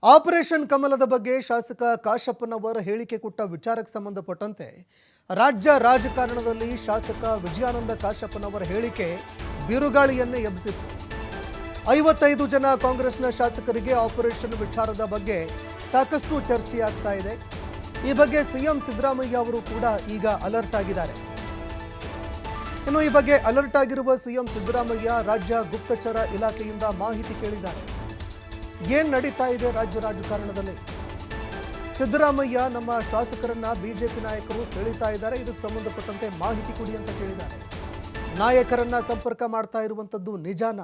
Operation ಕಮಲದ ಬಗ್ಗೆ ಶಾಸಕ ಕಾಶಪ್ಪನವರ ಹೇಳಿಕೆ ಕೊಟ್ಟ ವಿಚಾರಕ್ಕೆ ಸಂಬಂಧಪಟ್ಟಂತೆ ರಾಜ್ಯ ರಾಜಕಾರಣದಲ್ಲಿ ಶಾಸಕ ವಿಜಯಾನಂದ ಕಾಶಪ್ಪನವರ ಹೇಳಿಕೆ ಬಿರುಗಾಳಿಯನ್ನೇ ಎಬ್ಬಿಸಿತ್ತು. 55 ಜನ ಕಾಂಗ್ರೆಸ್ನ ಶಾಸಕರಿಗೆ ಆಪರೇಷನ್ ವಿಚಾರದ ಬಗ್ಗೆ ಸಾಕಷ್ಟು ಚರ್ಚೆಯಾಗ್ತಾ ಇದೆ. ಈ ಬಗ್ಗೆ ಸಿಎಂ ಸಿದ್ದರಾಮಯ್ಯ ಅವರು ಕೂಡ ಈಗ ಅಲರ್ಟ್ ಆಗಿದ್ದಾರೆ. ಇನ್ನು ಈ ಬಗ್ಗೆ ಅಲರ್ಟ್ ಆಗಿರುವ ಸಿಎಂ ಸಿದ್ದರಾಮಯ್ಯ ರಾಜ್ಯ ಗುಪ್ತಚರ ಇಲಾಖೆಯಿಂದ ಮಾಹಿತಿ ಕೇಳಿದ್ದಾರೆ. ಏನು ನಡೀತಾ ಇದೆ ರಾಜ್ಯ ರಾಜಕಾರಣದಲ್ಲಿ? ಸಿದ್ದರಾಮಯ್ಯ ನಮ್ಮ ಶಾಸಕರನ್ನ ಬಿಜೆಪಿ ನಾಯಕರು ಸೆಳೀತಾ ಇದ್ದಾರೆ, ಇದಕ್ಕೆ ಸಂಬಂಧಪಟ್ಟಂತೆ ಮಾಹಿತಿ ಕೊಡಿ ಅಂತ ಕೇಳಿದ್ದಾರೆ. ನಾಯಕರನ್ನ ಸಂಪರ್ಕ ಮಾಡ್ತಾ ಇರುವಂಥದ್ದು ನಿಜಾನ?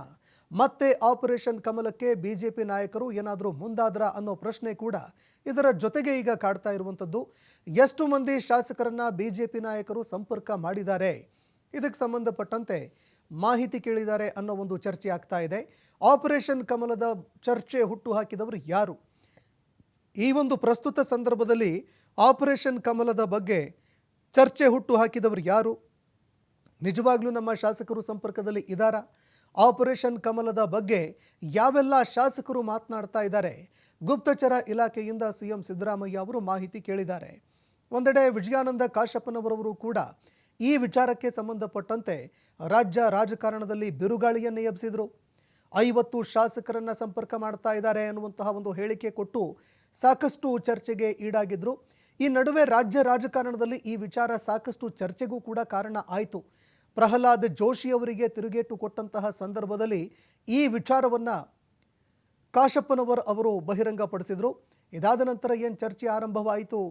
ಮತ್ತೆ ಆಪರೇಷನ್ ಕಮಲಕ್ಕೆ ಬಿಜೆಪಿ ನಾಯಕರು ಏನಾದರೂ ಮುಂದಾದ್ರ ಅನ್ನೋ ಪ್ರಶ್ನೆ ಕೂಡ ಇದರ ಜೊತೆಗೆ ಈಗ ಕಾಡ್ತಾ ಇರುವಂಥದ್ದು. ಎಷ್ಟು ಮಂದಿ ಶಾಸಕರನ್ನ ಬಿಜೆಪಿ ನಾಯಕರು ಸಂಪರ್ಕ ಮಾಡಿದ್ದಾರೆ, ಇದಕ್ಕೆ ಸಂಬಂಧಪಟ್ಟಂತೆ ಮಾಹಿತಿ ಕೇಳಿದ್ದಾರೆ ಅನ್ನೋ ಒಂದು ಚರ್ಚೆ ಆಗ್ತಾ ಇದೆ. ಆಪರೇಷನ್ ಕಮಲದ ಚರ್ಚೆ ಹುಟ್ಟು ಹಾಕಿದವರು ಯಾರು? ಈ ಒಂದು ಪ್ರಸ್ತುತ ಸಂದರ್ಭದಲ್ಲಿ ಆಪರೇಷನ್ ಕಮಲದ ಬಗ್ಗೆ ಚರ್ಚೆ ಹುಟ್ಟು ಹಾಕಿದವರು ಯಾರು? ನಿಜವಾಗ್ಲೂ ನಮ್ಮ ಶಾಸಕರು ಸಂಪರ್ಕದಲ್ಲಿ ಇದ್ದಾರಾ? ಆಪರೇಷನ್ ಕಮಲದ ಬಗ್ಗೆ ಯಾವೆಲ್ಲ ಶಾಸಕರು ಮಾತನಾಡ್ತಾ ಇದ್ದಾರೆ? ಗುಪ್ತಚರ ಇಲಾಖೆಯಿಂದ ಸಿಎಂ ಸಿದ್ದರಾಮಯ್ಯ ಅವರು ಮಾಹಿತಿ ಕೇಳಿದ್ದಾರೆ. ಒಂದೆಡೆ ವಿಜಯಾನಂದ ಕಾಶಪ್ಪನವರವರು ಕೂಡ ಈ ವಿಚಾರಕ್ಕೆ ಸಂಬಂಧಪಟ್ಟಂತೆ ರಾಜ್ಯ ರಾಜಕಾರಣದಲ್ಲಿ ಬಿರುಗಾಳಿಯನ್ನೇ ಎಬ್ಬಿಸಿದ್ರು. 50 ಶಾಸಕರನ್ನ ಸಂಪರ್ಕ ಮಾಡ್ತಾ ಇದ್ದಾರೆ ಅನ್ನುವಂತಹ ಒಂದು ಹೇಳಿಕೆ ಕೊಟ್ಟು ಸಾಕಷ್ಟು ಚರ್ಚೆಗೆ ಈಡಾಗಿದ್ರು. ಈ ನಡುವೆ ರಾಜ್ಯ ರಾಜಕಾರಣದಲ್ಲಿ ಈ ವಿಚಾರ ಸಾಕಷ್ಟು ಚರ್ಚೆಗೂ ಕೂಡ ಕಾರಣ ಆಯಿತು. ಪ್ರಹ್ಲಾದ್ ಜೋಶಿ ಅವರಿಗೆ ತಿರುಗೇಟು ಕೊಟ್ಟಂತಹ ಸಂದರ್ಭದಲ್ಲಿ ಈ ವಿಚಾರವನ್ನು ಕಾಶಪ್ಪನವರ್ ಅವರು ಬಹಿರಂಗಪಡಿಸಿದರು. ಇದಾದ ನಂತರ ಏನು ಚರ್ಚೆ ಆರಂಭವಾಯಿತು,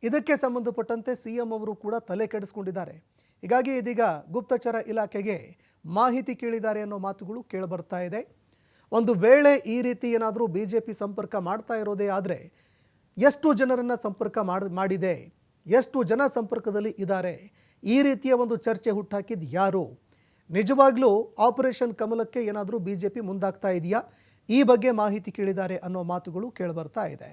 ಇದಕ್ಕೆ ಸಂಬಂಧಪಟ್ಟಂತೆ ಸಿಎಂ ಅವರು ಕೂಡ ತಲೆ ಕೆಡಿಸ್ಕೊಂಡಿದ್ದಾರೆ. ಹೀಗಾಗಿ ಇದೀಗ ಗುಪ್ತಚರ ಇಲಾಖೆಗೆ ಮಾಹಿತಿ ಕೇಳಿದ್ದಾರೆ ಅನ್ನೋ ಮಾತುಗಳು ಕೇಳಿಬರ್ತಾ ಇದೆ. ಒಂದು ವೇಳೆ ಈ ರೀತಿ ಏನಾದರೂ ಬಿಜೆಪಿ ಸಂಪರ್ಕ ಮಾಡ್ತಾ ಇರೋದೇ ಆದರೆ ಎಷ್ಟು ಜನರನ್ನು ಸಂಪರ್ಕ ಮಾಡಿದೆ, ಎಷ್ಟು ಜನ ಸಂಪರ್ಕದಲ್ಲಿ ಇದ್ದಾರೆ, ಈ ರೀತಿಯ ಒಂದು ಚರ್ಚೆ ಹುಟ್ಟಾಕಿದ್ದು ಯಾರು? ನಿಜವಾಗ್ಲೂ ಆಪರೇಷನ್ ಕಮಲಕ್ಕೆ ಏನಾದರೂ ಬಿಜೆಪಿ ಮುಂದಾಗ್ತಾ ಇದೆಯಾ? ಈ ಬಗ್ಗೆ ಮಾಹಿತಿ ಕೇಳಿದ್ದಾರೆ ಅನ್ನೋ ಮಾತುಗಳು ಕೇಳಿಬರ್ತಾ ಇದೆ.